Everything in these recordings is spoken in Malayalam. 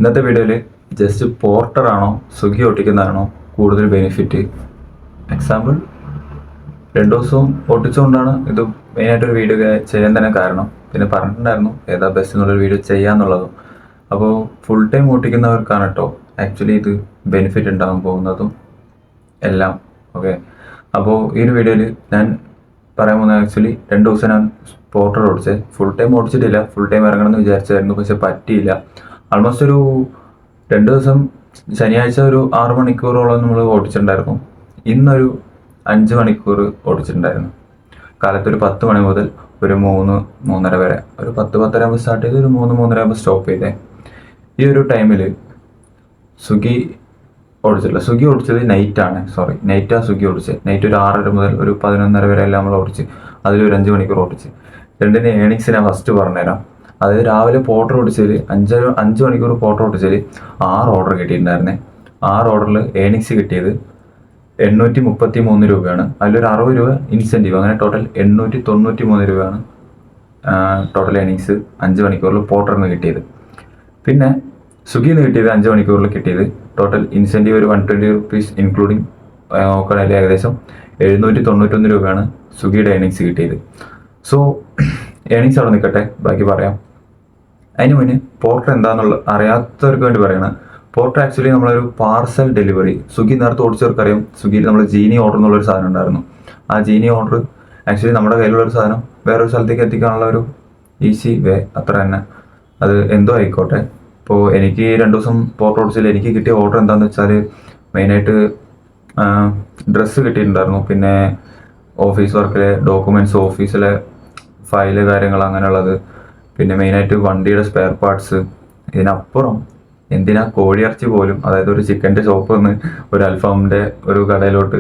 ഇന്നത്തെ വീഡിയോയിൽ ജസ്റ്റ് പോർട്ടറാണോ സ്വിഗ്ഗി ഒട്ടിക്കുന്നതാണോ കൂടുതൽ ബെനിഫിറ്റ്. എക്സാമ്പിൾ 2 ദിവസവും ഒട്ടിച്ചുകൊണ്ടാണ് ഇത് മെയിനായിട്ടൊരു വീഡിയോ ചെയ്യാൻ തന്നെ കാരണം. പിന്നെ പറഞ്ഞിട്ടുണ്ടായിരുന്നു ഏതാ ബെസ്റ്റ് എന്നുള്ളൊരു വീഡിയോ ചെയ്യാന്നുള്ളതും. അപ്പോൾ ഫുൾ ടൈം ഓട്ടിക്കുന്നവർക്കാണ് കേട്ടോ ആക്ച്വലി ഇത് ബെനിഫിറ്റ് ഉണ്ടാകാൻ പോകുന്നതും എല്ലാം. ഓക്കെ, അപ്പോൾ ഈ ഒരു വീഡിയോയിൽ ഞാൻ പറയാൻ പോകുന്നത് ആക്ച്വലി 2 ദിവസം ഞാൻ പോർട്ടർ ഓടിച്ചത്. ഫുൾ ടൈം ഓടിച്ചിട്ടില്ല, ഫുൾ ടൈം ഇറങ്ങണമെന്ന് വിചാരിച്ചായിരുന്നു, പക്ഷെ പറ്റിയില്ല. ആൾമോസ്റ്റ് ഒരു 2 ദിവസം, ശനിയാഴ്ച ഒരു 6 മണിക്കൂറോളം നമ്മൾ ഓടിച്ചിട്ടുണ്ടായിരുന്നു. ഇന്നൊരു 5 മണിക്കൂർ ഓടിച്ചിട്ടുണ്ടായിരുന്നു. കാലത്തൊരു 10 മണി മുതൽ ഒരു 3-3:30 വരെ, ഒരു 10-10:30 ആകുമ്പോൾ സ്റ്റാർട്ട് ചെയ്ത് ഒരു 3-3:30 ആകുമ്പോൾ സ്റ്റോപ്പ് ചെയ്തേ. ഈ ഒരു ടൈമിൽ സ്വിഗ്ഗി ഓടിച്ചിട്ടില്ല. സ്വിഗ്ഗി ഓടിച്ചത് നൈറ്റാണ്, നൈറ്റാണ് സ്വിഗ്ഗി ഓടിച്ചത്. നൈറ്റ് ഒരു 6:30 മുതൽ ഒരു 11:30 വരെ എല്ലാം നമ്മൾ ഓടിച്ച്, അതിലൊരു 5 മണിക്കൂർ ഓടിച്ച്. രണ്ടിന് ഏണിങ്സ് ഞാൻ ഫസ്റ്റ് പറഞ്ഞുതരാം. അതായത് രാവിലെ പോർട്ടർ ഓടിച്ചതിൽ 5 മണിക്കൂർ പോർട്ടർ ഓടിച്ചതിൽ 6 ഓർഡർ കിട്ടിയിട്ടുണ്ടായിരുന്നേ. 6 ഓർഡറിൽ ഏണിങ്സ് കിട്ടിയത് 833 രൂപയാണ്. അതിലൊരു 60 രൂപ ഇൻസെൻറ്റീവ്, അങ്ങനെ ടോട്ടൽ 893 രൂപയാണ് ടോട്ടൽ ഏണിങ്സ് 5 മണിക്കൂറിൽ പോർട്ടറിന് കിട്ടിയത്. പിന്നെ സ്വിഗ്ഗിയിൽ നിന്ന് കിട്ടിയത് 5 മണിക്കൂറിൽ കിട്ടിയത് ടോട്ടൽ ഇൻസെൻറ്റീവ് ഒരു 120 റുപ്പീസ് ഇൻക്ലൂഡിങ് നോക്കുകയാണെങ്കിൽ ഏകദേശം 791 രൂപയാണ് സ്വിഗ്ഗിയുടെ ഏണിങ്സ് കിട്ടിയത്. സോ ഏണിങ്സ് അവിടെ നിൽക്കട്ടെ, ബാക്കി പറയാം. അതിന് മുന്നേ പോർട്ടർ എന്താണെന്നുള്ള അറിയാത്തവർക്ക് വേണ്ടി പറയണം. പോർട്ടർ ആക്ച്വലി നമ്മളൊരു പാർസൽ ഡെലിവറി, സ്വിഗ്ഗി നേരത്തെ ഓടിച്ചവർക്കറിയാം, സ്വിഗ്ഗിയിൽ നമ്മൾ ജീനി ഓർഡർ എന്നുള്ളൊരു സാധനം ഉണ്ടായിരുന്നു. ആ ജീനി ഓർഡർ ആക്ച്വലി നമ്മുടെ കയ്യിലുള്ളൊരു സാധനം വേറൊരു സ്ഥലത്തേക്ക് എത്തിക്കാനുള്ള ഒരു ഈസി വേ, അത്ര തന്നെ. അത് എന്തോ ആയിക്കോട്ടെ. ഇപ്പോൾ എനിക്ക് 2 ദിവസം പോർട്ടർ ഓടിച്ചതിൽ എനിക്ക് കിട്ടിയ ഓർഡർ എന്താണെന്ന് വെച്ചാൽ മെയിനായിട്ട് ഡ്രസ്സ് കിട്ടിയിട്ടുണ്ടായിരുന്നു, പിന്നെ ഓഫീസ് വർക്കിലെ ഡോക്യുമെൻറ്റ്സ്, ഓഫീസിലെ ഫയല് കാര്യങ്ങൾ അങ്ങനെയുള്ളത്, പിന്നെ മെയിനായിട്ട് വണ്ടിയുടെ സ്പെയർ പാർട്സ്. ഇതിനപ്പുറം എന്തിനാ കോഴിയിറച്ചി പോലും, അതായത് ഒരു ചിക്കൻ്റെ ഷോപ്പിൽ നിന്ന് ഒരു അൽഫാമിൻ്റെ ഒരു കടയിലോട്ട്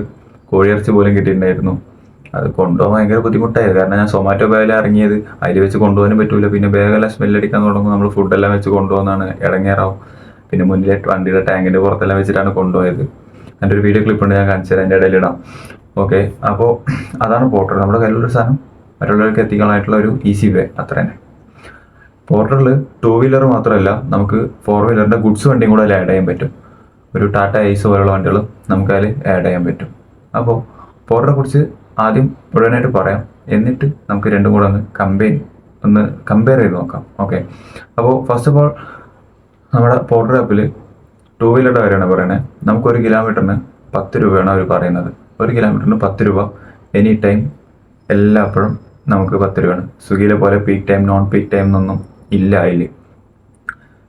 കോഴിയിറച്ചി പോലും കിട്ടിയിട്ടുണ്ടായിരുന്നു. അത് കൊണ്ടുപോകാൻ ഭയങ്കര ബുദ്ധിമുട്ടായിരുന്നു, കാരണം ഞാൻ സൊമാറ്റോ ബാഗിൽ ഇറങ്ങിയത്, അതിൽ വെച്ച് കൊണ്ടുപോകാനും പറ്റില്ല. പിന്നെ ബാഗെല്ലാം സ്മെല്ലടിക്കാൻ തുടങ്ങും, നമ്മൾ ഫുഡെല്ലാം വെച്ച് കൊണ്ടുപോകുന്നതാണ്, ഇടങ്ങേറാവും. പിന്നെ മുന്നിലെ വണ്ടിയുടെ ടാങ്കിൻ്റെ പുറത്തെല്ലാം വെച്ചിട്ടാണ് കൊണ്ടുപോയത്. എൻ്റെ ഒരു വീഡിയോ ക്ലിപ്പുണ്ട്, ഞാൻ കാണിച്ചു തരാം, എൻ്റെ ഇടയിലിടാം. ഓക്കെ, അപ്പോൾ അതാണ് പോർട്ടർ. നമ്മുടെ കയ്യിലുള്ളൊരു സാധനം മറ്റുള്ളവർക്ക് എത്തിക്കാനായിട്ടുള്ള ഒരു ഈസി വേ, അത്ര തന്നെ. പോർട്ടറിൽ 2 വീലർ മാത്രമല്ല, നമുക്ക് 4 വീലറിൻ്റെ ഗുഡ്സ് വണ്ടിയും കൂടെ അതിൽ ആഡ് ചെയ്യാൻ പറ്റും. ഒരു ടാറ്റ ഐസ് പോലുള്ള വണ്ടികൾ നമുക്ക് അതിൽ ആഡ് ചെയ്യാൻ പറ്റും. അപ്പോൾ പോർട്ടറെ കുറിച്ച് ആദ്യം മുഴുവനായിട്ട് പറയാം, എന്നിട്ട് നമുക്ക് രണ്ടും കൂടെ ഒന്ന് കമ്പയർ ചെയ്ത് നോക്കാം. ഓക്കെ, അപ്പോൾ ഫസ്റ്റ് ഓഫ് ഓൾ നമ്മുടെ പോർട്ടർ ആപ്പിൽ 2 വീലറുടെ കാര്യമാണ് പറയുന്നത്. നമുക്ക് 1 കിലോമീറ്ററിന് 10 രൂപയാണ് അവർ പറയുന്നത്. 1 കിലോമീറ്ററിന് 10 രൂപ എനി ടൈം, എല്ലാപ്പോഴും നമുക്ക് 10 രൂപയാണ്. സ്വിഗ്ഗിയിലെ പോലെ peak time non peak time എന്നൊന്നും ഇല്ല അതിൽ.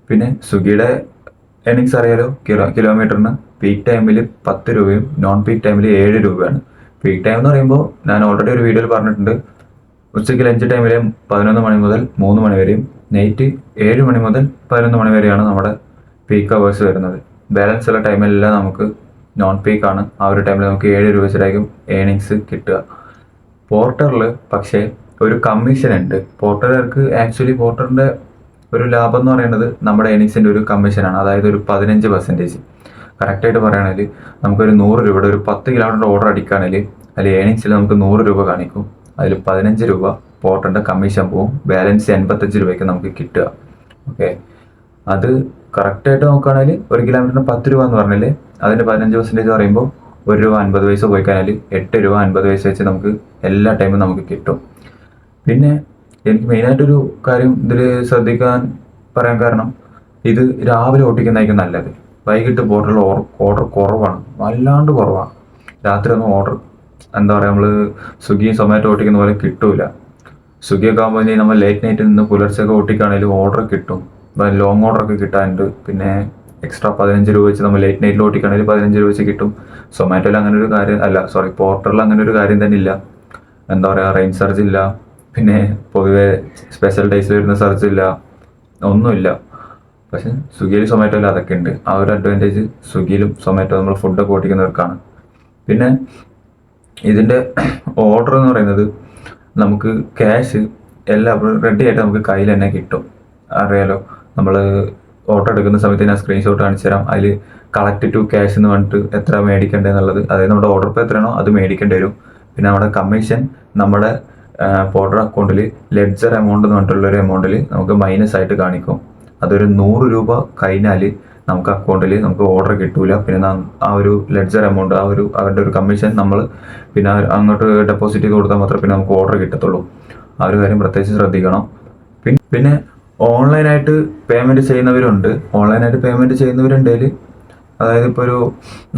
പിന്നെ സ്വിഗ്ഗിയുടെ ഏണിങ്സ് അറിയാലോ, കിലോമീറ്ററിന് പീക്ക് ടൈമിൽ 10 രൂപയും നോൺ പീക്ക് ടൈമിൽ 7 രൂപയാണ്. പീക്ക് ടൈം എന്ന് പറയുമ്പോൾ ഞാൻ ഓൾറെഡി ഒരു വീഡിയോയിൽ പറഞ്ഞിട്ടുണ്ട്, ഉച്ചയ്ക്ക് ലഞ്ച് ടൈമിൽ 11 മണി മുതൽ 3 മണി വരെയും നൈറ്റ് 7 മണി മുതൽ 11 മണി വരെയാണ് നമ്മുടെ പീക്ക് അവേഴ്സ് വരുന്നത്. ബാലൻസ് ഉള്ള ടൈമിലെല്ലാം നമുക്ക് നോൺ പീക്കാണ്. ആ ഒരു ടൈമിൽ നമുക്ക് 7 രൂപ വെച്ചിട്ടായിരിക്കും ഏണിങ്സ് കിട്ടുക. പോർട്ടറിൽ പക്ഷേ ഒരു കമ്മീഷൻ ഉണ്ട്. പോർട്ടറുകാർക്ക് ആക്ച്വലി പോർട്ടറിൻ്റെ ഒരു ലാഭം എന്ന് പറയുന്നത് നമ്മുടെ ഏണിങ്സിൻ്റെ ഒരു കമ്മീഷനാണ്, അതായത് ഒരു 15%. കറക്റ്റായിട്ട് പറയുകയാണെങ്കിൽ നമുക്കൊരു 100 രൂപയുടെ ഒരു 10 കിലോമീറ്റർ ഓർഡർ അടിക്കുകയാണെങ്കിൽ അതിൽ ഏണിങ്സിൽ നമുക്ക് 100 രൂപ കാണിക്കും. അതിൽ 15 രൂപ പോർട്ടറിൻ്റെ കമ്മീഷൻ പോവും. ബാലൻസ് 85 രൂപയ്ക്ക് നമുക്ക് കിട്ടുക. ഓക്കെ, അത് കറക്റ്റായിട്ട് നോക്കുകയാണെങ്കിൽ 1 കിലോമീറ്ററിന് 10 രൂപ എന്ന് പറഞ്ഞാൽ അതിൻ്റെ 15% പറയുമ്പോൾ 1 രൂപ 50 പൈസ പോയി കഴിഞ്ഞാൽ 8 രൂപ 50 പൈസ വെച്ച് നമുക്ക് എല്ലാ ടൈമും നമുക്ക് കിട്ടും. പിന്നെ എനിക്ക് മെയിനായിട്ടൊരു കാര്യം ഇതിൽ ശ്രദ്ധിക്കാൻ പറയാൻ കാരണം, ഇത് രാവിലെ ഓട്ടിക്കുന്നതായിരിക്കും നല്ലത്. വൈകിട്ട് പോർട്ടറിൽ ഓർഡർ കുറവാണ്, വല്ലാണ്ട് കുറവാണ്. രാത്രി ഒന്നും ഓർഡർ എന്താ പറയുക, നമ്മൾ സ്വിഗ്ഗി സൊമാറ്റോ ഓട്ടിക്കുന്ന പോലെ കിട്ടൂല. സ്വിഗ്ഗിയൊക്കെ ആകുമ്പോൾ നമ്മൾ ലേറ്റ് നൈറ്റ് നിന്ന് പുലർച്ചെയൊക്കെ ഓട്ടിക്കുകയാണെങ്കിലും ഓർഡർ കിട്ടും, ലോങ് ഓർഡറൊക്കെ കിട്ടാനുണ്ട്. പിന്നെ എക്സ്ട്രാ 15 രൂപ വെച്ച് നമ്മൾ ലേറ്റ് നൈറ്റിൽ ഓട്ടിക്കുകയാണെങ്കിൽ 15 രൂപ വെച്ച് കിട്ടും. സൊമാറ്റോയിൽ അങ്ങനെ ഒരു കാര്യം പോർട്ടറിൽ അങ്ങനെ ഒരു കാര്യം തന്നെ ഇല്ല. എന്താ പറയുക, റേഞ്ച് ചാർജ് ഇല്ല, പിന്നെ പൊതുവെ സ്പെഷ്യൽ ഡേയ്സിൽ വരുന്ന ചാർജ് ഇല്ല, ഒന്നുമില്ല. പക്ഷെ സ്വിഗ്ഗിയിലും സൊമാറ്റോയിലും അതൊക്കെ ഉണ്ട്. ആ ഒരു അഡ്വാൻറ്റേജ് സ്വിഗ്ഗിയിലും സൊമാറ്റോ നമ്മൾ ഫുഡൊക്കെ ഓടിക്കുന്നവർക്കാണ്. പിന്നെ ഇതിൻ്റെ ഓർഡർ എന്ന് പറയുന്നത് നമുക്ക് ക്യാഷ് എല്ലാം റെഡി ആയിട്ട് നമുക്ക് കയ്യിൽ തന്നെ കിട്ടും. അറിയാലോ, നമ്മൾ ഓർഡർ എടുക്കുന്ന സമയത്ത് ഞാൻ സ്ക്രീൻഷോട്ട് കാണിച്ചു തരാം. അതിൽ കളക്ട് ടു ക്യാഷ് എന്ന് പറഞ്ഞിട്ട് എത്ര മേടിക്കേണ്ടത് എന്നുള്ളത്, അതായത് നമ്മുടെ ഓർഡർ ഇപ്പോൾ എത്രയാണോ അത് മേടിക്കേണ്ടി വരും. പിന്നെ നമ്മുടെ കമ്മീഷൻ നമ്മുടെ പോർട്ടർ അക്കൗണ്ടിൽ ലെഡ്ജർ എമൗണ്ട് എന്ന് പറഞ്ഞിട്ടുള്ളൊരു എമൗണ്ടിൽ നമുക്ക് മൈനസ് ആയിട്ട് കാണിക്കും. അതൊരു 100 രൂപ കഴിഞ്ഞാൽ നമുക്ക് അക്കൗണ്ടിൽ നമുക്ക് ഓർഡർ കിട്ടൂല. പിന്നെ ആ ഒരു ലെഡ്ജർ എമൗണ്ട്, അവരുടെ ഒരു കമ്മീഷൻ നമ്മൾ പിന്നെ അങ്ങോട്ട് ഡെപ്പോസിറ്റ് ചെയ്ത് കൊടുത്താൽ മാത്രമേ പിന്നെ നമുക്ക് ഓർഡർ കിട്ടത്തുള്ളൂ. ആ ഒരു കാര്യം പ്രത്യേകിച്ച് ശ്രദ്ധിക്കണം. പിന്നെ ഓൺലൈനായിട്ട് പേയ്മെൻറ്റ് ചെയ്യുന്നവരുണ്ട്. ഓൺലൈനായിട്ട് പേയ്മെൻറ്റ് ചെയ്യുന്നവരുണ്ടെങ്കിൽ അതായത് ഇപ്പോൾ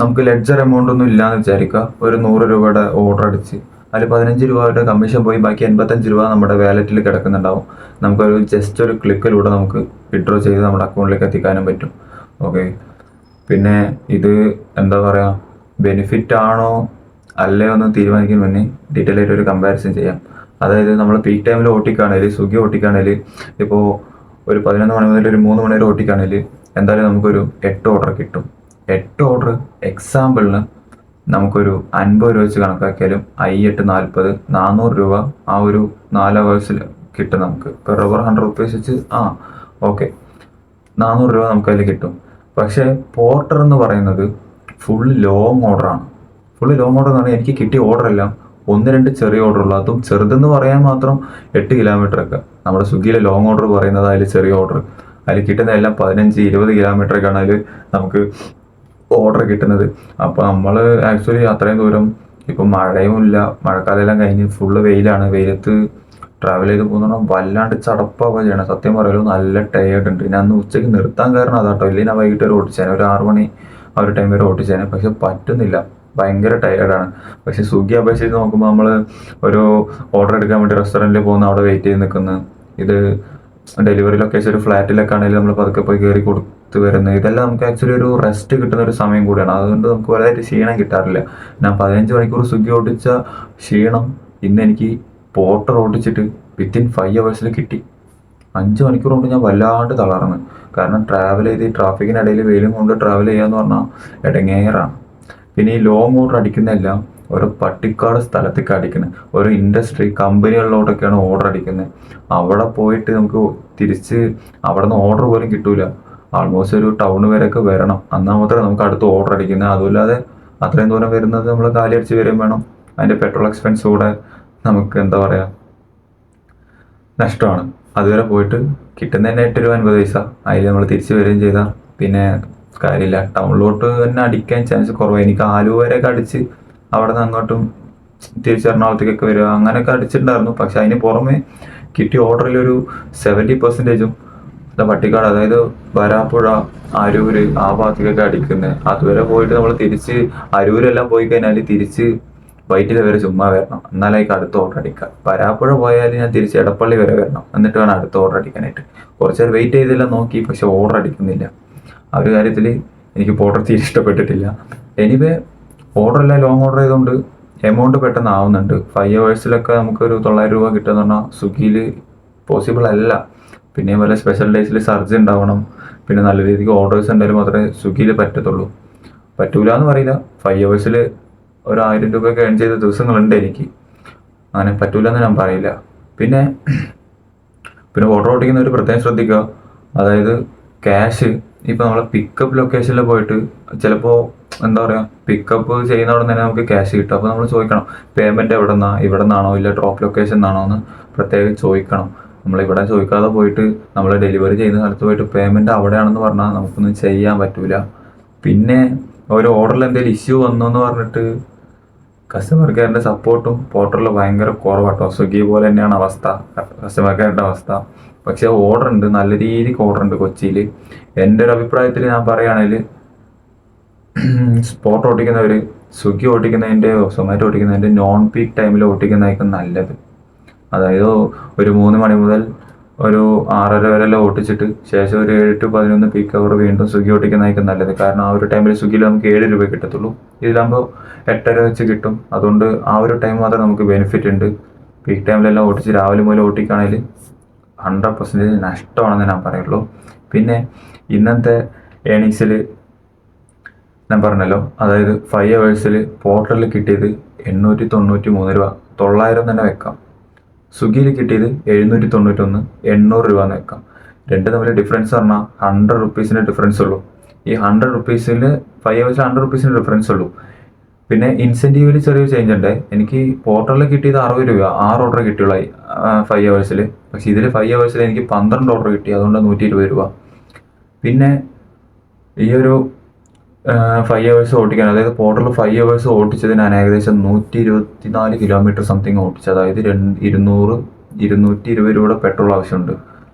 നമുക്ക് ലെഡ്ജർ എമൗണ്ട് ഒന്നും ഇല്ലയെന്ന് വിചാരിക്കുക. ഒരു 100 രൂപയുടെ ഓർഡർ അടിച്ച് അതിൽ 15 രൂപയുടെ കമ്മീഷൻ പോയി ബാക്കി 85 രൂപ നമ്മുടെ വാലറ്റിൽ കിടക്കുന്നുണ്ടാവും. നമുക്കൊരു ജസ്റ്റ് ഒരു ക്ലിക്കിലൂടെ നമുക്ക് വിഡ്രോ ചെയ്ത് നമ്മുടെ അക്കൗണ്ടിലേക്ക് എത്തിക്കാനും പറ്റും. ഓക്കെ, പിന്നെ ഇത് എന്താ പറയുക, ബെനിഫിറ്റ് ആണോ അല്ലയോ എന്ന് തീരുമാനിക്കുന്ന മുന്നേ ഡീറ്റെയിൽ ആയിട്ട് ഒരു കമ്പാരിസൺ ചെയ്യാം. അതായത് നമ്മൾ പീക്ക് ടൈമിൽ ഓട്ടിക്കുകയാണെങ്കിൽ, സ്വിഗ്ഗി ഓട്ടിക്കുകയാണെങ്കിൽ, ഇപ്പോൾ ഒരു 11 മണി മുതൽ ഒരു 3 മണി വരെ ഓട്ടിക്കുകയാണെങ്കിൽ എന്തായാലും നമുക്കൊരു 8 ഓർഡർ കിട്ടും. 8 ഓർഡർ എക്സാമ്പിളിന് നമുക്കൊരു 50 രൂപ വെച്ച് കണക്കാക്കിയാലും 8 40 400 രൂപ ആ ഒരു 4 അവേഴ്സിൽ കിട്ടും നമുക്ക്. പെർ അവർ 100 റുപ്പീസ് വെച്ച് ഓക്കെ 400 രൂപ നമുക്ക് അതിൽ കിട്ടും. പക്ഷേ പോർട്ടർ എന്ന് പറയുന്നത് ഫുൾ ലോങ് ഓർഡറാണ്. ഫുള്ള് ലോങ് ഓർഡർ എന്ന് പറഞ്ഞാൽ എനിക്ക് കിട്ടിയ ഓർഡറെല്ലാം 1-2 ചെറിയ ഓർഡറുള്ളൂ. അതും ചെറുതെന്ന് പറയാൻ മാത്രം 8 കിലോമീറ്ററൊക്കെ. നമ്മുടെ സ്വിഗ്ഗിയിലെ ലോങ് ഓർഡർ പറയുന്നത് അതിൽ ചെറിയ ഓർഡർ, അതിൽ കിട്ടുന്ന എല്ലാം 15-20 കിലോമീറ്ററൊക്കെയാണ് അതിൽ നമുക്ക് ഓർഡർ കിട്ടുന്നത്. അപ്പോൾ നമ്മൾ ആക്ച്വലി അത്രയും ദൂരം ഇപ്പം മഴയും ഇല്ല, മഴക്കാലമെല്ലാം കഴിഞ്ഞ് ഫുള്ള് വെയിലാണ്. വെയിലത്ത് ട്രാവൽ ചെയ്ത് പോകുന്ന വല്ലാണ്ട് ചടപ്പാവുക ചെയ്യണം. സത്യം പറയുമല്ലോ, നല്ല ടയേർഡ് ഉണ്ട്. ഞാൻ അന്ന് ഉച്ചയ്ക്ക് നിർത്താൻ കാരണം അതാട്ടോ. ഇല്ലെങ്കിൽ ഞാൻ വൈകിട്ട് വരെ ഓടിച്ചേനെ, ഒരു 6 മണി ആ ഒരു ടൈം വരെ ഓടിച്ചേനെ. പക്ഷെ പറ്റുന്നില്ല, ഭയങ്കര ടയേർഡാണ്. പക്ഷെ സ്വിഗ്ഗി അപേക്ഷിച്ച് നോക്കുമ്പോൾ നമ്മൾ ഒരു ഓർഡർ എടുക്കാൻ വേണ്ടി റെസ്റ്റോറൻറ്റിൽ പോകുന്ന അവിടെ വെയിറ്റ് ചെയ്ത് നിൽക്കുന്നു. ഇത് ഡെലിവറി ലൊക്കേഷൻ ഒരു ഫ്ലാറ്റിലൊക്കെ ആണെങ്കിലും നമ്മൾ പതുക്കെ പോയി കയറി കൊടുത്ത് വരുന്നത്. ഇതെല്ലാം നമുക്ക് ആക്ച്വലി ഒരു റെസ്റ്റ് കിട്ടുന്ന ഒരു സമയം കൂടിയാണ്. അതുകൊണ്ട് നമുക്ക് വലുതായിട്ട് ക്ഷീണം കിട്ടാറില്ല. ഞാൻ 15 മണിക്കൂർ സ്വിഗ്ഗി ഓടിച്ച ക്ഷീണം ഇന്ന് എനിക്ക് പോർട്ടർ ഓടിച്ചിട്ട് വിത്തിൻ 5 അവേഴ്സിൽ കിട്ടി. 5 മണിക്കൂർ കൊണ്ട് ഞാൻ വല്ലാണ്ട് തളർന്നു. കാരണം ട്രാവൽ ചെയ്ത് ട്രാഫിക്കിനിടയിൽ വെയിലും കൊണ്ട് ട്രാവൽ ചെയ്യാന്ന് പറഞ്ഞാൽ ഇടങ്ങേറാണ്. പിന്നെ ഈ ലോങ് ഓർഡർ അടിക്കുന്നതെല്ലാം ഓരോ പട്ടിക്കാട് സ്ഥലത്തേക്ക് അടിക്കുന്നത്, ഓരോ ഇൻഡസ്ട്രി കമ്പനികളിലോട്ടൊക്കെയാണ് ഓർഡർ അടിക്കുന്നത്. അവിടെ പോയിട്ട് നമുക്ക് തിരിച്ച് അവിടെ നിന്ന് ഓർഡർ പോലും കിട്ടൂല. ആൾമോസ്റ്റ് ഒരു ടൗൺ വരെയൊക്കെ വരണം, എന്നാൽ മാത്രമേ നമുക്ക് അടുത്ത് ഓർഡർ അടിക്കുന്നത്. അതുമില്ലാതെ അത്രയും ദൂരം വരുന്നത് നമ്മൾ കാലി അടിച്ച് വരികയും വേണം. അതിൻ്റെ പെട്രോൾ എക്സ്പെൻസ് കൂടെ നമുക്ക് എന്താ പറയുക നഷ്ടമാണ്. അതുവരെ പോയിട്ട് കിട്ടുന്ന തന്നെ 8 രൂപ 50 പൈസ, അതിൽ നമ്മൾ തിരിച്ച് വരികയും ചെയ്താൽ പിന്നെ കാര്യമില്ല. ടൗണിലോട്ട് തന്നെ അടിക്കാൻ ചാൻസ് കുറവാണ്. എനിക്ക് ആലുവ വരെയൊക്കെ അടിച്ച് അവിടെ നിന്ന് അങ്ങോട്ടും തിരിച്ച് എറണാകുളത്തേക്കൊക്കെ വരിക അങ്ങനെയൊക്കെ അടിച്ചിട്ടുണ്ടായിരുന്നു. പക്ഷെ അതിന് പുറമെ കിട്ടിയ ഓർഡറിലൊരു 70% പട്ടിക്കാട്, അതായത് വരാപ്പുഴ, അരൂര് ആ ഭാഗത്തേക്കൊക്കെ അടിക്കുന്നത്. അതുവരെ പോയിട്ട് നമ്മൾ തിരിച്ച് അരൂരെല്ലാം പോയി കഴിഞ്ഞാൽ തിരിച്ച് വൈറ്റില വരെ ചുമ്മാ വരണം, എന്നാലേക്ക് അടുത്ത ഓർഡർ അടിക്കാം. വരാപ്പുഴ പോയാൽ ഞാൻ തിരിച്ച് എടപ്പള്ളി വരെ വരണം, എന്നിട്ട് വേണം അടുത്ത ഓർഡർ അടിക്കാനായിട്ട്. കുറച്ച് നേരം വെയിറ്റ് ചെയ്തെല്ലാം നോക്കി, പക്ഷെ ഓർഡർ അടിക്കുന്നില്ല. ആ ഒരു കാര്യത്തിൽ എനിക്ക് പോർട്ടർ തീരെ ഇഷ്ടപ്പെട്ടിട്ടില്ല. എനിവേ ഓർഡറെല്ലാം ലോങ് ഓർഡർ ചെയ്തുകൊണ്ട് എമൗണ്ട് പെട്ടെന്ന് ആവുന്നുണ്ട്. 5 അവേഴ്സിലൊക്കെ നമുക്കൊരു 900 രൂപ കിട്ടുമെന്ന് പറഞ്ഞാൽ സ്വിഗ്ഗിയിൽ പോസിബിൾ അല്ല. പിന്നെ വല്ല സ്പെഷ്യൽ ഡേയ്സിൽ സർജ് ഉണ്ടാവണം, പിന്നെ നല്ല രീതിക്ക് ഓർഡേഴ്സ് ഉണ്ടായാലും മാത്രമേ സ്വിഗ്ഗിയിൽ പറ്റത്തുള്ളൂ. പറ്റൂല എന്ന് പറയില്ല, 5 അവേഴ്സിൽ ഒരു 1000 രൂപയൊക്കെ ഏൺ ചെയ്ത ദിവസങ്ങളുണ്ട് എനിക്ക്. അങ്ങനെ പറ്റൂല എന്ന് ഞാൻ പറയില്ല. പിന്നെ ഓർഡർ ഓടിക്കുന്നവർ പ്രത്യേകം ശ്രദ്ധിക്കുക. അതായത് ക്യാഷ് ഇപ്പോൾ നമ്മൾ പിക്കപ്പ് ലൊക്കേഷനിൽ പോയിട്ട് ചിലപ്പോൾ എന്താ പറയുക പിക്കപ്പ് ചെയ്യുന്നവിടെ തന്നെ നമുക്ക് ക്യാഷ് കിട്ടും. അപ്പോൾ നമ്മൾ ചോദിക്കണം പേയ്മെൻറ്റ് എവിടെ നിന്നാണോ ഇല്ല ഡ്രോപ്പ് ലൊക്കേഷൻ എന്നാണോ എന്ന് പ്രത്യേകം ചോദിക്കണം. നമ്മളിവിടെ ചോദിക്കാതെ പോയിട്ട് നമ്മൾ ഡെലിവറി ചെയ്യുന്ന സ്ഥലത്ത് പോയിട്ട് പേയ്മെൻറ്റ് അവിടെയാണെന്ന് പറഞ്ഞാൽ നമുക്കൊന്നും ചെയ്യാൻ പറ്റൂല. പിന്നെ ഒരു ഓർഡറിൽ എന്തെങ്കിലും ഇഷ്യൂ വന്നു എന്ന് പറഞ്ഞിട്ട് കസ്റ്റമർ കെയറിൻ്റെ സപ്പോർട്ടും പോർട്ടറിൽ ഭയങ്കര കുറവാട്ടോ. സ്വിഗ്ഗി പോലെ തന്നെയാണ് അവസ്ഥ, കസ്റ്റമർ കെയറിൻ്റെ അവസ്ഥ. പക്ഷേ ഓർഡർ ഉണ്ട്, നല്ല രീതിക്ക് ഓർഡർ ഉണ്ട് കൊച്ചിയിൽ. എൻ്റെ ഒരു അഭിപ്രായത്തിൽ ഞാൻ പറയുകയാണെങ്കിൽ സ്പോട്ട് ഓട്ടിക്കുന്നവർ സ്വിഗ്ഗി ഓട്ടിക്കുന്നതിൻ്റെയോ സൊമാറ്റോ ഓട്ടിക്കുന്നതിൻ്റെ നോൺ പീക്ക് ടൈമിൽ ഓട്ടിക്കുന്നതായിരിക്കും നല്ലത്. അതായത് ഒരു 3 മണി മുതൽ ഒരു 6:30 വരെല്ലാം ഓട്ടിച്ചിട്ട് ശേഷം ഒരു 7 to 11 പീക്ക് അവർ വീണ്ടും സ്വിഗ്ഗി ഓട്ടിക്കുന്നതായിരിക്കും നല്ലത്. കാരണം ആ ഒരു ടൈമിൽ സ്വിഗ്ഗിയിൽ നമുക്ക് 7 രൂപ കിട്ടത്തുള്ളൂ, ഇതിലാകുമ്പോൾ 8:30 വെച്ച് കിട്ടും. അതുകൊണ്ട് ആ ഒരു ടൈം മാത്രമേ നമുക്ക് ബെനിഫിറ്റ് ഉണ്ട്. പീക്ക് ടൈമിലെല്ലാം ഓട്ടിച്ച് രാവിലെ മുതൽ ഓട്ടിക്കുകയാണെങ്കിൽ 100% നഷ്ടമാണെന്ന് ഞാൻ പറയുള്ളൂ. പിന്നെ ഇന്നത്തെ ഏണിങ്സിൽ ഞാൻ പറഞ്ഞല്ലോ, അതായത് 5 അവേഴ്സിൽ പോർട്ടലിൽ കിട്ടിയത് 893 രൂപ, 900 തന്നെ വെക്കാം. സ്വിഗ്ഗിയിൽ കിട്ടിയത് 791, 800 രൂപ എന്ന് വെക്കാം. രണ്ട് തമ്മിൽ ഡിഫറൻസ് പറഞ്ഞാൽ 100 റുപ്പീസിൻ്റെ ഡിഫറൻസ് ഉള്ളൂ. ഈ 100 റുപ്പീസിൽ 5 അവേഴ്സിൽ 100 റുപ്പീസിൻ്റെ ഡിഫറൻസ് ഉള്ളൂ. പിന്നെ ഇൻസെൻറ്റീവിൽ ചെറിയൊരു ചേഞ്ച് ഉണ്ട്. എനിക്ക് പോർട്ടലിൽ കിട്ടിയത് 60 രൂപ, 6 ഓർഡർ കിട്ടിയുള്ളൂ 5 അവേഴ്സിൽ. പക്ഷേ ഇതിൽ 5 അവേഴ്സിൽ എനിക്ക് 12 ഓർഡർ കിട്ടി, അതുകൊണ്ട് 120 രൂപ. പിന്നെ ഈ ഒരു 5 hours ഓടിക്കാൻ, അതായത് പോർട്ടറിൽ 5 hours ഓടിച്ചത് ഞാൻ ഏകദേശം 124 കിലോമീറ്റർ സംതിങ് ഓടിച്ചു. അതായത് 220 രൂപയുടെ പെട്രോൾ ആവശ്യമുണ്ട്.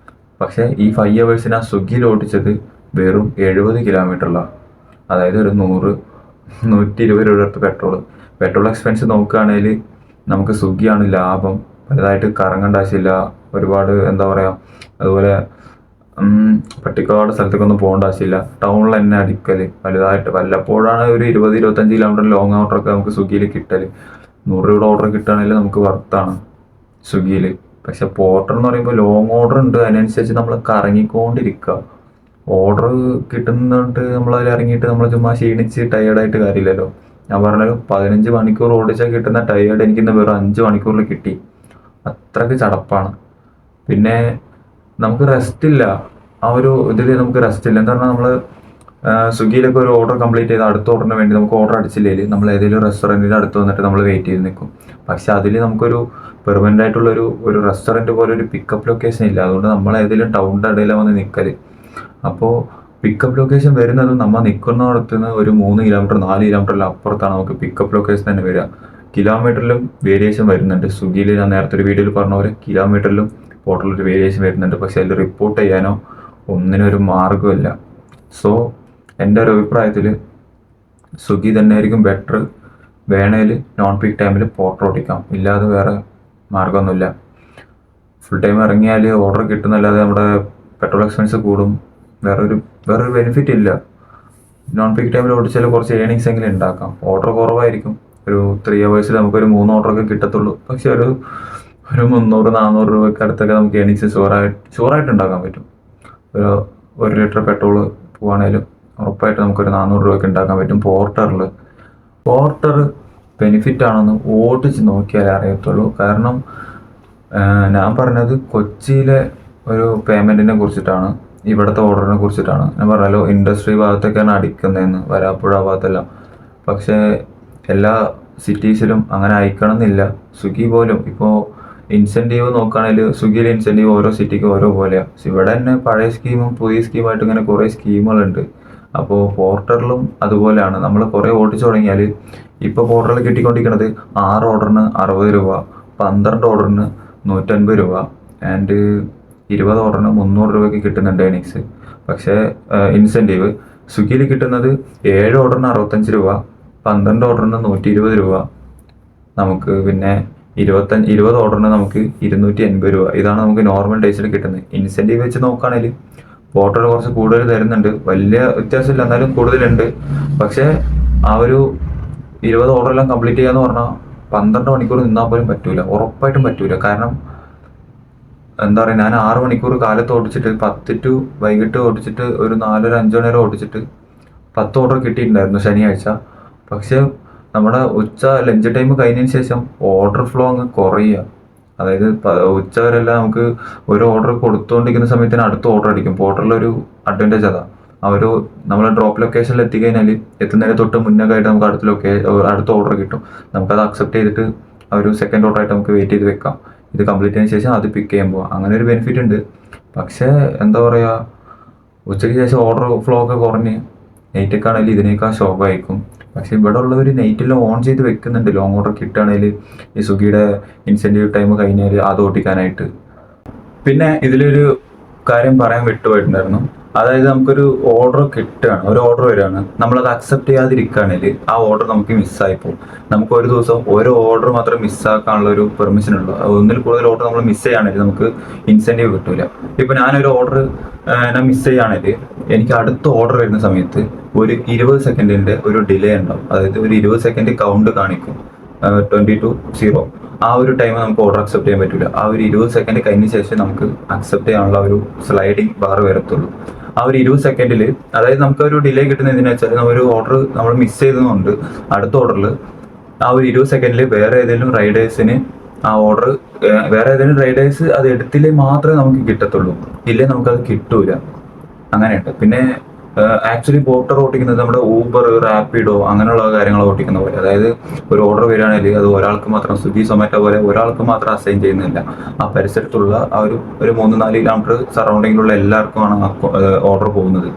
പക്ഷേ ഈ 5 hours ഞാൻ സ്വിഗ്ഗിയിൽ ഓടിച്ചത് വെറും 70 കിലോമീറ്ററിലാണ്. അതായത് ഒരു 120 രൂപയുടെ അടുത്ത് പെട്രോൾ എക്സ്പെൻസ് നോക്കുകയാണെങ്കിൽ നമുക്ക് സ്വിഗ്ഗിയാണ് ലാഭം. വലുതായിട്ട് കറങ്ങേണ്ട ആവശ്യമില്ല, ഒരുപാട് എന്താ പറയുക, അതുപോലെ പട്ടിക്കാട് സ്ഥലത്തേക്കൊന്നും പോകേണ്ട ആവശ്യമില്ല. ടൗണിൽ തന്നെ അടിക്കൽ വലുതായിട്ട് വല്ലപ്പോഴാണ് ഒരു 20-25 കിലോമീറ്റർ ലോങ് ഓർഡറൊക്കെ നമുക്ക് സ്വിഗ്ഗിയിൽ കിട്ടൽ. 100 രൂപയുടെ ഓർഡർ കിട്ടുകയാണെങ്കിൽ നമുക്ക് വർത്താണ് സ്വിഗ്ഗിയിൽ. പക്ഷെ പോർട്ടർ എന്ന് പറയുമ്പോൾ ലോങ് ഓർഡർ ഉണ്ട്, അതിനനുസരിച്ച് നമ്മൾ കറങ്ങിക്കൊണ്ടിരിക്കുക. ഓർഡർ കിട്ടുന്നിട്ട് നമ്മളതിൽ ഇറങ്ങിയിട്ട് നമ്മൾ ചുമ്മാ ക്ഷീണിച്ച് ടയേർഡായിട്ട് കാര്യമില്ലല്ലോ. ഞാൻ പറഞ്ഞാലും 15 മണിക്കൂർ ഓടിച്ചാൽ കിട്ടുന്ന ടയേർഡ് എനിക്കിന്ന് വെറും 5 മണിക്കൂറിൽ കിട്ടി. അത്രയ്ക്ക് ചടപ്പാണ്. പിന്നെ നമുക്ക് റെസ്റ്റ് ഇല്ല, ആ ഒരു ഇതിൽ നമുക്ക് റെസ്റ്റ് ഇല്ല. എന്താ പറഞ്ഞാൽ നമ്മൾ സ്വിഗ്ഗിയിലൊക്കെ ഒരു ഓർഡർ കംപ്ലീറ്റ് ചെയ്ത് അടുത്ത ഓർഡറിന് വേണ്ടി നമുക്ക് ഓർഡർ അടിച്ചില്ലെങ്കിൽ നമ്മൾ ഏതെങ്കിലും റെസ്റ്റോറൻറ്റിൻ്റെ അടുത്ത് വന്നിട്ട് നമ്മൾ വെയിറ്റ് ചെയ്ത് നിൽക്കും. പക്ഷെ അതിൽ നമുക്കൊരു പെർമനൻ്റ് ആയിട്ടുള്ളൊരു റെസ്റ്റോറൻറ്റ് പോലെ ഒരു പിക്കപ്പ് ലൊക്കേഷൻ ഇല്ല. അതുകൊണ്ട് നമ്മൾ ഏതെങ്കിലും ടൗണിൻ്റെ ഇടയിൽ വന്ന് നിൽക്കൽ. അപ്പോൾ പിക്കപ്പ് ലൊക്കേഷൻ വരുന്നതും നമ്മൾ നിൽക്കുന്നിടത്ത് നിന്ന് ഒരു 3 കിലോമീറ്റർ 4 കിലോമീറ്ററിൽ അപ്പുറത്താണ് നമുക്ക് പിക്കപ്പ് ലൊക്കേഷൻ തന്നെ വരിക. കിലോമീറ്ററിലും വേരിയേഷൻ വരുന്നുണ്ട്. സ്വിഗ്ഗിയിൽ ഞാൻ നേരത്തെ ഒരു വീഡിയോയിൽ പറഞ്ഞ പോലെ കിലോമീറ്ററിലും പോർട്ടലിലൊരു വേരിയേഷൻ വരുന്നുണ്ട്. പക്ഷെ അതിൽ റിപ്പോർട്ട് ചെയ്യാനോ ഒന്നിനും ഒരു മാർഗ്ഗമില്ല. സോ എൻ്റെ ഒരു അഭിപ്രായത്തിൽ സ്വിഗ്ഗി തന്നെയായിരിക്കും ബെറ്റർ. വേണേൽ നോൺ പീക്ക് ടൈമിൽ പോർട്ടർ ഓടിക്കാം, ഇല്ലാതെ വേറെ മാർഗ്ഗമൊന്നുമില്ല. ഫുൾ ടൈം ഇറങ്ങിയാൽ ഓർഡർ കിട്ടുന്നല്ലാതെ നമ്മുടെ പെട്രോൾ എക്സ്പെൻസ് കൂടും. വേറൊരു ബെനിഫിറ്റ് ഇല്ല. നോൺ പീക്ക് ടൈമിൽ ഓടിച്ചാൽ കുറച്ച് ഏണിങ്സ് എങ്കിലും ഉണ്ടാക്കാം. ഓർഡർ കുറവായിരിക്കും, ഒരു 3 hours നമുക്കൊരു 3 ഓർഡറൊക്കെ കിട്ടത്തുള്ളൂ. പക്ഷെ ഒരു 300-400 രൂപയ്ക്ക് അടുത്തൊക്കെ നമുക്ക് ഏണിങ്സ് ഷുവറായിട്ട് ഉണ്ടാക്കാൻ പറ്റും. ഒരു 1 ലിറ്റർ പെട്രോൾ പോവുകയാണെങ്കിലും ഉറപ്പായിട്ട് നമുക്കൊരു 400 രൂപയ്ക്ക് ഉണ്ടാക്കാൻ പറ്റും. പോർട്ടർ ബെനിഫിറ്റ് ആണെന്ന് ഓടിച്ച് നോക്കിയാലേ അറിയത്തുള്ളൂ. കാരണം ഞാൻ പറഞ്ഞത് കൊച്ചിയിലെ ഒരു പേയ്മെൻറ്റിനെ കുറിച്ചിട്ടാണ്, ഇവിടുത്തെ ഓർഡറിനെ കുറിച്ചിട്ടാണ്. ഞാൻ പറഞ്ഞല്ലോ ഇൻഡസ്ട്രി ഭാഗത്തൊക്കെയാണ് അടിക്കുന്നതെന്ന്, വരാപ്പുഴ ഭാഗത്തെല്ലാം. പക്ഷേ എല്ലാ സിറ്റീസിലും അങ്ങനെ അയക്കണം എന്നില്ല. സ്വിഗ്ഗി പോലും ഇപ്പോൾ ഇൻസെൻറ്റീവ് നോക്കുകയാണെങ്കിൽ സ്വിഗ്ഗിയിലെ ഇൻസെൻറ്റീവ് ഓരോ സിറ്റിക്കും ഓരോ പോലെയാണ്. ഇവിടെ തന്നെ പഴയ സ്കീമും പുതിയ സ്കീമായിട്ട് ഇങ്ങനെ കുറേ സ്കീമുകളുണ്ട്. അപ്പോൾ പോർട്ടറിലും അതുപോലെയാണ്. നമ്മൾ കുറേ ഓടിച്ചു തുടങ്ങിയാൽ ഇപ്പോൾ പോർട്ടറിൽ കിട്ടിക്കൊണ്ടിരിക്കുന്നത് 6 ഓർഡറിന് 60 രൂപ, 12 ഓർഡറിന് 150 രൂപ ആൻഡ് 20 ഓർഡറിന് 300 രൂപയ്ക്ക് കിട്ടുന്നുണ്ട് ഏണിങ്സ്. പക്ഷേ ഇൻസെൻറ്റീവ് സ്വിഗ്ഗിയിൽ കിട്ടുന്നത് 7 ഓർഡറിന് 65 രൂപ, 12 ഓർഡറിന് 120 രൂപ നമുക്ക്, പിന്നെ 20 ഓർഡറിന് നമുക്ക് 280 രൂപ. ഇതാണ് നമുക്ക് നോർമൽ ഡേയ്സിൽ കിട്ടുന്നത്. ഇൻസെൻറ്റീവ് വെച്ച് നോക്കുകയാണെങ്കിൽ പോർട്ടർ കുറച്ച് കൂടുതൽ തരുന്നുണ്ട്, വലിയ വ്യത്യാസമില്ല, എന്നാലും കൂടുതലുണ്ട്. പക്ഷേ ആ ഒരു 20 ഓർഡറെല്ലാം കംപ്ലീറ്റ് ചെയ്യാന്ന് പറഞ്ഞാൽ 12 മണിക്കൂർ നിന്നാൽ പോലും പറ്റൂല, ഉറപ്പായിട്ടും പറ്റൂല. കാരണം എന്താ പറയുക, ഞാൻ 6 മണിക്കൂർ കാലത്ത് ഓടിച്ചിട്ട് 10 to വൈകിട്ട് ഓടിച്ചിട്ട് ഒരു 4-5 മണി വരെ ഓടിച്ചിട്ട് 10 ഓർഡർ കിട്ടിയിട്ടുണ്ടായിരുന്നു ശനിയാഴ്ച. പക്ഷെ നമ്മുടെ ഉച്ച ലഞ്ച് ടൈം കഴിഞ്ഞതിന് ശേഷം ഓർഡർ ഫ്ലോ അങ്ങ് കുറയുക. അതായത് ഉച്ച വരെല്ലാം നമുക്ക് ഒരു ഓർഡർ കൊടുത്തുകൊണ്ടിരിക്കുന്ന സമയത്തിന് അടുത്ത ഓർഡർ അടിക്കും. പോർട്ടറിലൊരു അഡ്വാൻറ്റേജ് അതാ, അവർ നമ്മൾ ഡ്രോപ്പ് ലൊക്കേഷനിൽ എത്തിക്കഴിഞ്ഞാൽ എത്തുന്നതിന് തൊട്ട് മുന്നേക്കായിട്ട് നമുക്ക് അടുത്ത ഓർഡർ കിട്ടും. നമുക്കത് അക്സെപ്റ്റ് ചെയ്തിട്ട് ആ ഒരു സെക്കൻഡ് ഓർഡർ ആയിട്ട് നമുക്ക് വെയിറ്റ് ചെയ്ത് വെക്കാം. ഇത് കംപ്ലീറ്റ് ചെയ്തതിന് ശേഷം അത് പിക്ക് ചെയ്യുമ്പോൾ അങ്ങനെ ഒരു ബെനിഫിറ്റ് ഉണ്ട്. പക്ഷേ എന്താ പറയുക, ഉച്ചയ്ക്ക് ശേഷം ഓർഡർ ഫ്ലോ ഒക്കെ കുറഞ്ഞ് നൈറ്റൊക്കെ ആണെങ്കിൽ ഇതിനേക്കാൾ ശോകമായിരിക്കും. പക്ഷേ ഇവിടെ ഉള്ളവർ നൈറ്റെല്ലാം ഓൺ ചെയ്ത് വെക്കുന്നുണ്ട്. ലോങ് ഓർഡർ കിട്ടുകയാണെങ്കിൽ ഈ സ്വിഗ്ഗിയുടെ ഇൻസെൻറ്റീവ് ടൈം കഴിഞ്ഞാൽ അത് ഓട്ടിക്കാനായിട്ട്. പിന്നെ ഇതിലൊരു കാര്യം പറയാൻ വിട്ടുപോയിട്ടുണ്ടായിരുന്നു. അതായത് നമുക്കൊരു ഓർഡർ കിട്ടുകയാണ്, ഒരു ഓർഡർ വരികയാണ്, നമ്മളത് അക്സെപ്റ്റ് ചെയ്യാതിരിക്കുകയാണെങ്കിൽ ആ ഓർഡർ നമുക്ക് മിസ്സായിപ്പോകും. നമുക്ക് ഒരു ദിവസം ഒരു ഓർഡർ മാത്രം മിസ്സാക്കാനുള്ള ഒരു പെർമിഷൻ ഉള്ളൂ. ഒന്നിൽ കൂടുതൽ ഓർഡർ നമ്മൾ മിസ് ചെയ്യുകയാണെങ്കിൽ നമുക്ക് ഇൻസെൻറ്റീവ് കിട്ടില്ല. ഇപ്പോൾ ഞാനൊരു ഓർഡർ ഞാൻ മിസ് ചെയ്യുകയാണെങ്കിൽ എനിക്ക് അടുത്ത ഓർഡർ വരുന്ന സമയത്ത് ഒരു 20 സെക്കൻഡിൻ്റെ ഒരു ഡിലേ ഉണ്ടാവും. അതായത് ഒരു 20 സെക്കൻഡ് കൗണ്ട് കാണിക്കും, 20 to 0. ആ ഒരു ടൈം നമുക്ക് ഓർഡർ അക്സെപ്റ്റ് ചെയ്യാൻ പറ്റില്ല. ആ ഒരു 20 സെക്കൻഡ് കഴിഞ്ഞ ശേഷം നമുക്ക് അക്സെപ്റ്റ് ചെയ്യാനുള്ള ഒരു സ്ലൈഡിങ് ബാർ വരത്തുള്ളൂ. ആ ഒരു 20 സെക്കൻഡിൽ, അതായത് നമുക്ക് ഒരു ഡിലേ കിട്ടുന്നതിന് വെച്ചാൽ ഒരു ഓർഡർ നമ്മൾ മിസ് ചെയ്തതുകൊണ്ട് അടുത്ത ഓർഡറിൽ ആ ഒരു 20 സെക്കൻഡിൽ വേറെ ഏതെങ്കിലും റൈഡേഴ്സിന് ആ ഓർഡർ, വേറെ ഏതെങ്കിലും റൈഡേഴ്സ് അത് എടുത്തില്ലേ മാത്രമേ നമുക്ക് കിട്ടത്തുള്ളൂ, ഇല്ലേ നമുക്കത് കിട്ടൂല. അങ്ങനെയുണ്ട്. പിന്നെ ആക്ച്വലി പോർട്ടർ ഓട്ടിക്കുന്നത് നമ്മുടെ ഊബർ, റാപ്പിഡോ അങ്ങനെയുള്ള കാര്യങ്ങൾ ഓട്ടിക്കുന്ന പോലെ. അതായത് ഒരു ഓർഡർ വരികയാണെങ്കിൽ അത് ഒരാൾക്ക് മാത്രം, സ്വിഗ്ഗി സൊമാറ്റോ പോലെ ഒരാൾക്ക് മാത്രം അസൈൻ ചെയ്യുന്നില്ല. ആ പരിസരത്തുള്ള ആ ഒരു 3-4 കിലോമീറ്റർ സറൗണ്ടിങ്ങിലുള്ള എല്ലാവർക്കുമാണ് ഓർഡർ പോകുന്നത്.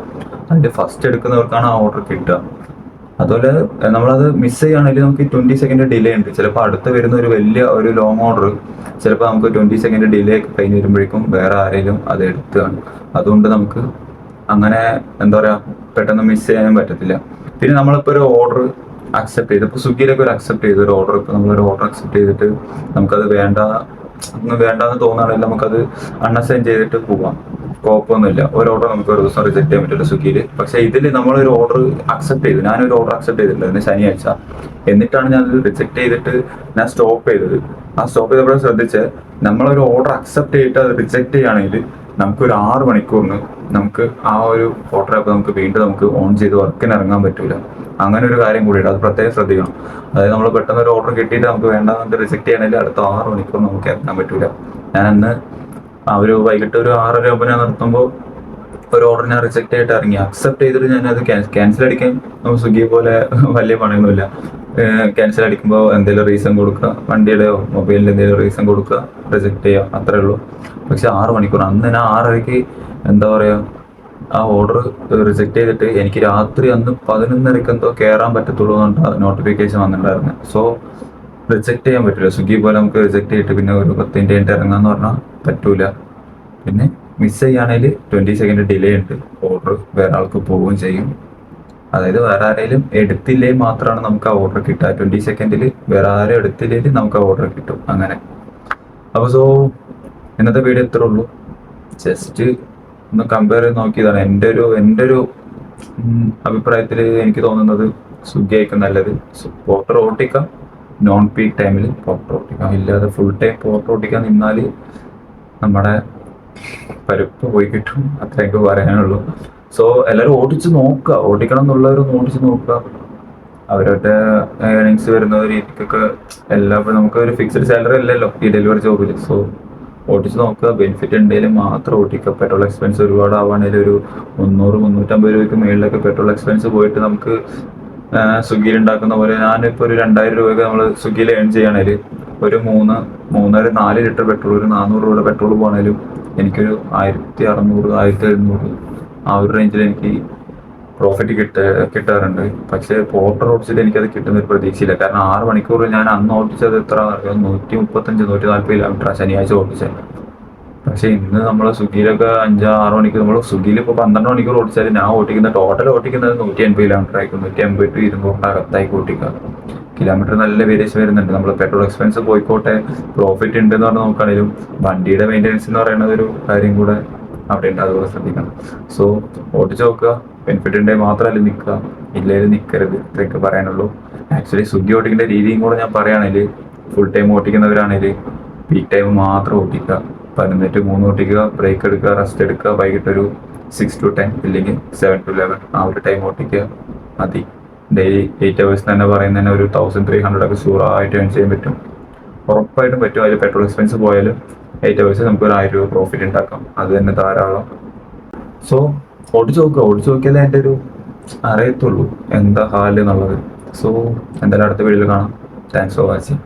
അതിന്റെ ഫസ്റ്റ് എടുക്കുന്നവർക്കാണ് ആ ഓർഡർ കിട്ടുക. അതുപോലെ നമ്മളത് മിസ് ചെയ്യുകയാണെങ്കിൽ നമുക്ക് 20 സെക്കൻഡ് ഡിലേ ഉണ്ട്. ചിലപ്പോൾ അടുത്ത് വരുന്ന ഒരു ലോങ് ഓർഡർ ചിലപ്പോൾ നമുക്ക് 20 സെക്കൻഡ് ഡിലേ കഴിഞ്ഞ് വരുമ്പോഴേക്കും വേറെ ആരെങ്കിലും അത് എടുത്തുകയാണ്. അതുകൊണ്ട് നമുക്ക് അങ്ങനെ എന്താ പറയാ, പെട്ടെന്ന് മിസ് ചെയ്യാനും പറ്റത്തില്ല. പിന്നെ നമ്മളിപ്പോൾ ഒരു ഓർഡർ അക്സെപ്റ്റ് ചെയ്ത്, ഇപ്പോൾ സ്വിഗ്ഗിയിലൊക്കെ ഒരു അക്സെപ്റ്റ് ചെയ്ത് ഒരു ഓർഡർ, ഇപ്പോൾ നമ്മളൊരു ഓർഡർ അക്സെപ്റ്റ് ചെയ്തിട്ട് നമുക്കത് വേണ്ടാന്ന് തോന്നുകയാണെങ്കിൽ നമുക്കത് അൺഅസൈൻ ചെയ്തിട്ട് പോവാം, കുഴപ്പമൊന്നുമില്ല. ഒരു ഓർഡർ നമുക്ക് ഒരു ദിവസം റിജക്ട് ചെയ്യാൻ പറ്റില്ല സ്വിഗ്ഗിയിൽ. പക്ഷേ ഇതിൽ നമ്മളൊരു ഓർഡർ അക്സെപ്റ്റ് ചെയ്തു, ഞാനൊരു ഓർഡർ അക്സെപ്റ്റ് ചെയ്തിട്ടുണ്ടായിരുന്നു ശനിയാഴ്ച. എന്നിട്ടാണ് ഞാനത് റിജക്ട് ചെയ്തിട്ട് ഞാൻ സ്റ്റോപ്പ് ചെയ്തത്. ആ സ്റ്റോപ്പ് ചെയ്തപ്പോഴും ശ്രദ്ധിച്ച്, നമ്മളൊരു ഓർഡർ അക്സെപ്റ്റ് ചെയ്തിട്ട് അത് റിജക്ട് ചെയ്യുകയാണെങ്കിൽ നമുക്കൊരു 6 മണിക്കൂറിന് നമുക്ക് ആ ഒരു ഓർഡർ ആപ്പ് നമുക്ക് വീണ്ടും നമുക്ക് ഓൺ ചെയ്ത് വർക്കിന് ഇറങ്ങാൻ പറ്റൂല. അങ്ങനെ ഒരു കാര്യം കൂടിയുണ്ട്, അത് പ്രത്യേകം ശ്രദ്ധിക്കണം. അതായത് നമ്മൾ പെട്ടെന്ന് ഒരു ഓർഡർ കിട്ടിയിട്ട് നമുക്ക് വേണ്ടാന്ന് റിജക്ട് ചെയ്യണമെങ്കിൽ അടുത്ത 6 മണിക്കൂർ നമുക്ക് ഇറങ്ങാൻ പറ്റൂല. ഞാൻ അന്ന് വൈകിട്ട് ഒരു 6:30 ഞാൻ നിർത്തുമ്പോൾ ഒരു ഓർഡർ ഞാൻ റിജക്ട് ആയിട്ട് ഇറങ്ങി. അക്സെപ്റ്റ് ചെയ്തിട്ട് ഞാനത് ക്യാൻസൽ അടിക്കാൻ സ്വിഗ്ഗി പോലെ വലിയ പണിയൊന്നുമില്ല. ക്യാൻസൽ അടിക്കുമ്പോൾ എന്തെങ്കിലും റീസൺ കൊടുക്കുക, വണ്ടിയുടെയോ മൊബൈലിൻ്റെ എന്തെങ്കിലും റീസൺ കൊടുക്കുക, റിജക്ട് ചെയ്യുക, അത്രേ ഉള്ളൂ. പക്ഷെ 6 മണിക്കൂർ, അന്ന് ഞാൻ 6:30 എന്താ പറയുക ആ ഓർഡർ റിജക്ട് ചെയ്തിട്ട് എനിക്ക് രാത്രി അന്ന് 11:30 എന്തോ കയറാൻ പറ്റത്തുള്ളൂ എന്നിട്ട് നോട്ടിഫിക്കേഷൻ വന്നിട്ടുണ്ടായിരുന്നു. സോ റിജക്ട് ചെയ്യാൻ പറ്റില്ല. സ്വിഗ്ഗി പോലെ നമുക്ക് റിജക്ട് ചെയ്തിട്ട് പിന്നെ ഒരു 10 മിനിറ്റ് കഴിഞ്ഞിട്ട് ഇറങ്ങാന്ന് പറഞ്ഞാൽ പറ്റൂല. പിന്നെ മിസ് ചെയ്യുകയാണെങ്കിൽ 20 സെക്കൻഡ് ഡിലേ ഉണ്ട്, ഓർഡർ വേറെ ആൾക്ക് പോവുകയും ചെയ്യും. അതായത് വേറെ ആരെങ്കിലും എടുത്തില്ലേ മാത്രമാണ് നമുക്ക് ആ ഓർഡർ കിട്ടുക. 20 സെക്കൻഡിൽ വേറെ ആരും എടുത്തില്ലെങ്കിൽ നമുക്ക് ആ ഓർഡർ കിട്ടും. അങ്ങനെ. അപ്പോൾ ഇന്നത്തെ വീഡിയോ ഇത്രേ ഉള്ളൂ. ജസ്റ്റ് ഒന്ന് കമ്പയർ ചെയ്ത് നോക്കിയതാണ്. എൻ്റെ ഒരു അഭിപ്രായത്തിൽ എനിക്ക് തോന്നുന്നത് സ്വിഗ്ഗി ആയിരിക്കും നല്ലത്. പോർട്ടർ ഓട്ടിക്കാം, നോൺ പീക്ക് ടൈമിൽ പോർട്ടർ ഓട്ടിക്കാം. ഇല്ലാതെ ഫുൾ ടൈം പോർട്ടർ ഓട്ടിക്കാൻ നിന്നാൽ നമ്മുടെ പരിപ്പ് പോയി കിട്ടും. അത്രയൊക്കെ പറയാനുള്ളൂ. സോ എല്ലാവരും ഓടിച്ച് നോക്കുക, ഓടിക്കണം എന്നുള്ളവരൊന്ന് ഓടിച്ച് നോക്കുക. അവരുടെ ഏർണിങ്സ് വരുന്ന രീതിക്കൊക്കെ എല്ലാവരും നമുക്ക് ഒരു ഫിക്സഡ് സാലറി അല്ലല്ലോ ഈ ഡെലിവറി ജോബിൽ. സോ ഓടിച്ച് നോക്കുക. ബെനിഫിറ്റ് ഉണ്ടെങ്കിൽ മാത്രം ഓടിക്കുക. പെട്രോൾ എക്സ്പെൻസ് ഒരുപാട് ആവുകയാണെങ്കിൽ ഒരു 300-350 രൂപയ്ക്ക് മുകളിലൊക്കെ പെട്രോൾ എക്സ്പെൻസ് പോയിട്ട് നമുക്ക് സ്വിഗ്ഗിയിൽ ഉണ്ടാക്കുന്ന പോലെ, ഞാനിപ്പോൾ ഒരു 2000 രൂപയൊക്കെ നമ്മൾ സ്വിഗ്ഗിയിൽ ഏൺ ചെയ്യുകയാണെങ്കിൽ ഒരു 4 ലിറ്റർ പെട്രോൾ, ഒരു 400 രൂപയുടെ പെട്രോൾ പോകണേലും എനിക്കൊരു 1600-1700 ആ ഒരു റേഞ്ചിൽ എനിക്ക് പ്രോഫിറ്റ് കിട്ടാറുണ്ട്. പക്ഷേ പോർട്ടർ ഓടിച്ചിട്ട് എനിക്കത് കിട്ടുന്ന ഒരു പ്രതീക്ഷയില്ല. കാരണം 6 മണിക്കൂർ ഞാൻ അന്ന് ഓടിച്ചത് എത്ര 135-140 കിലോമീറ്റർ ശനിയാഴ്ച ഓടിച്ചത്. പക്ഷേ ഇന്ന് നമ്മൾ സ്വിഗ്ഗിയിലൊക്കെ 5-6 മണിക്കൂർ, നമ്മൾ സ്വിഗ്ഗിയിൽ ഇപ്പോൾ 12 മണിക്കൂർ ഓടിച്ചാൽ ഞാൻ ടോട്ടൽ ഓടിക്കുന്നത് 180 കിലോമീറ്റർ ആയിരിക്കും. 180-200 അകത്തായി ഓടിക്കുക. കിലോമീറ്റർ നല്ല വേരിയേഷൻ വരുന്നുണ്ട്. നമ്മൾ പെട്രോൾ എക്സ്പെൻസ് പോയിക്കോട്ടെ, പ്രോഫിറ്റ് ഉണ്ടെന്ന് പറഞ്ഞാൽ നോക്കുകയാണെങ്കിലും വണ്ടിയുടെ മെയിൻ്റെനൻസ് എന്ന് പറയുന്നത് ഒരു കാര്യം കൂടെ അവിടെ ഉണ്ട്, അതുപോലെ ശ്രദ്ധിക്കണം. സോ ഓടിച്ച് നോക്കുക. ബെനിഫിറ്റ് ഉണ്ടെങ്കിൽ മാത്രമല്ല നിൽക്കുക, ഇല്ലെങ്കിൽ നിൽക്കരുത്. ഇത്രയൊക്കെ പറയാനുള്ളൂ. ആക്ച്വലി സ്വിഗ്ഗി ഓടിക്കേണ്ട രീതിയും കൂടെ ഞാൻ പറയുകയാണെങ്കിൽ, ഫുൾ ടൈം ഓടിക്കുന്നവരാണെങ്കിൽ പീക്ക് ടൈം മാത്രം ഓടിക്കുക. 11-3 ഓടിക്കുക, ബ്രേക്ക് എടുക്കുക, റെസ്റ്റ് എടുക്കുക. വൈകിട്ടൊരു 6 to 10 ഇല്ലെങ്കിൽ 7 to 11 ആ ഒരു ടൈം ഓടിക്കുക മതി. ഡെയിലി 8 hours തന്നെ പറയുന്നതിന് ഒരു 1300 ഒക്കെ ഷൂറായിട്ട് ഏൺ ചെയ്യാൻ പറ്റും, ഉറപ്പായിട്ടും പറ്റും. അതിൽ പെട്രോൾ എക്സ്പെൻസ് പോയാലും 8 hours നമുക്ക് ഒരു 1000 രൂപ പ്രോഫിറ്റ് ഉണ്ടാക്കാം. അത് തന്നെ ധാരാളം. സോ ഓടിച്ച് നോക്കിയാലേ എൻ്റെ ഒരു അറിയത്തുള്ളൂ എന്താ ഹാല് എന്നുള്ളത്. സോ എന്തായാലും അടുത്ത വീഡിയോയിൽ കാണാം. Thanks for watching.